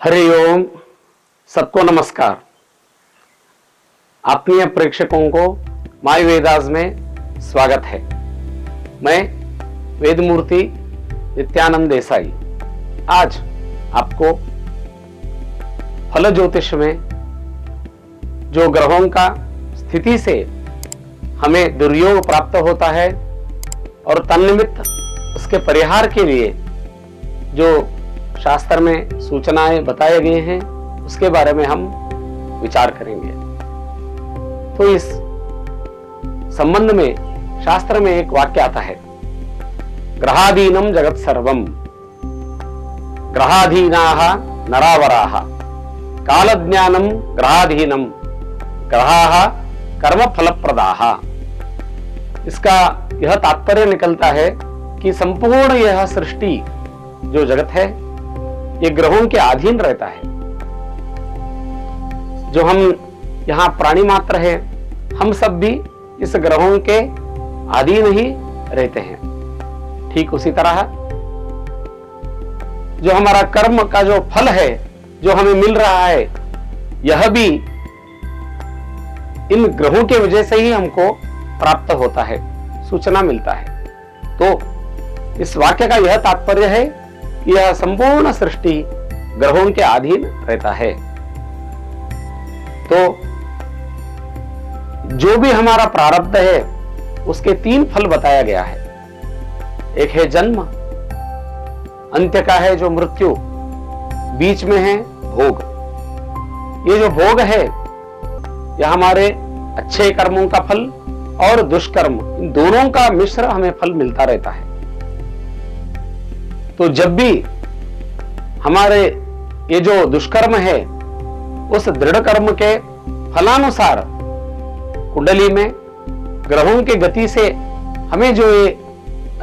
हरि ओम। सबको नमस्कार। आत्मीय प्रेक्षकों को माय वेदास में स्वागत है। मैं वेदमूर्ति नित्यानंद देसाई आज आपको फल ज्योतिष में जो ग्रहों का स्थिति से हमें दुर्योग प्राप्त होता है और तन्निमित्त उसके परिहार के लिए जो शास्त्र में सूचनाएं बताए गए हैं उसके बारे में हम विचार करेंगे। तो इस संबंध में शास्त्र में एक वाक्य आता है, ग्रहाधीनम जगत सर्वम ग्रहाधीनाः नरावराः कालज्ञानम ग्रहाधीनम ग्रहाः कर्म फलप्रदाः। इसका यह तात्पर्य निकलता है कि संपूर्ण यह सृष्टि जो जगत है ये ग्रहों के अधीन रहता है। जो हम यहाँ प्राणी मात्र है, हम सब भी इस ग्रहों के अधीन ही रहते हैं। ठीक उसी तरह जो हमारा कर्म का जो फल है जो हमें मिल रहा है, यह भी इन ग्रहों के वजह से ही हमको प्राप्त होता है, सूचना मिलता है। तो इस वाक्य का यह तात्पर्य है कि यह संपूर्ण सृष्टि ग्रहों के अधीन रहता है। तो जो भी हमारा प्रारब्ध है उसके तीन फल बताया गया है। एक है जन्म, अंत्य का है जो मृत्यु, बीच में है भोग। ये जो भोग है यह हमारे अच्छे कर्मों का फल और दुष्कर्म, इन दोनों का मिश्र हमें फल मिलता रहता है। तो जब भी हमारे ये जो दुष्कर्म है उस दृढ़ कर्म के फलानुसार कुंडली में ग्रहों के गति से हमें जो ये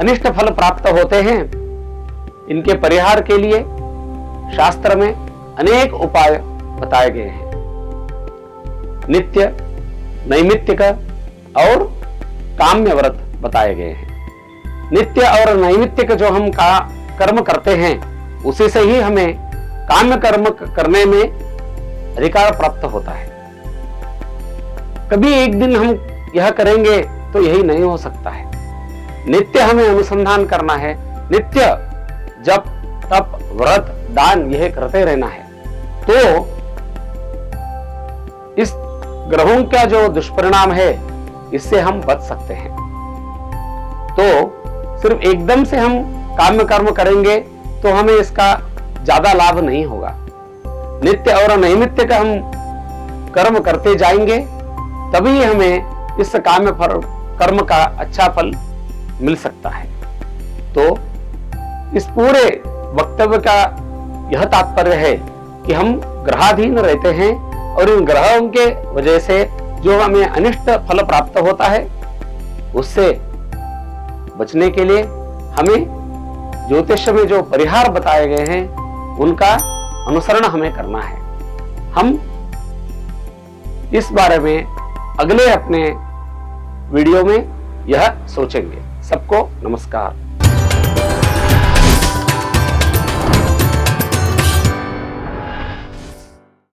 अनिष्ट फल प्राप्त होते हैं, इनके परिहार के लिए शास्त्र में अनेक उपाय बताए गए हैं। नित्य, नैमित्तिक और काम्य व्रत बताए गए हैं। नित्य और नैमित्तिक जो हम कर्म करते हैं उसी से ही हमें काम्य कर्म करने में अधिकार प्राप्त होता है। कभी एक दिन हम यह करेंगे तो यही नहीं हो सकता है। नित्य हमें अनुसंधान करना है, नित्य जप तप व्रत दान यह करते रहना है। तो इस ग्रहों का जो दुष्परिणाम है इससे हम बच सकते हैं। तो सिर्फ एकदम से हम काम्य कर्म करेंगे तो हमें इसका ज्यादा लाभ नहीं होगा। नित्य और नैमित्य का हम कर्म करते जाएंगे तभी हमें इस काम्य कर्म का अच्छा फल मिल सकता है। तो इस पूरे वक्तव्य का यह तात्पर्य है कि हम ग्रहाधीन रहते हैं और इन ग्रहों के वजह से जो हमें अनिष्ट फल प्राप्त होता है उससे बचने के लिए हमें ज्योतिष में जो परिहार बताए गए हैं उनका अनुसरण हमें करना है। हम इस बारे में अगले अपने वीडियो में यह सोचेंगे। सबको नमस्कार।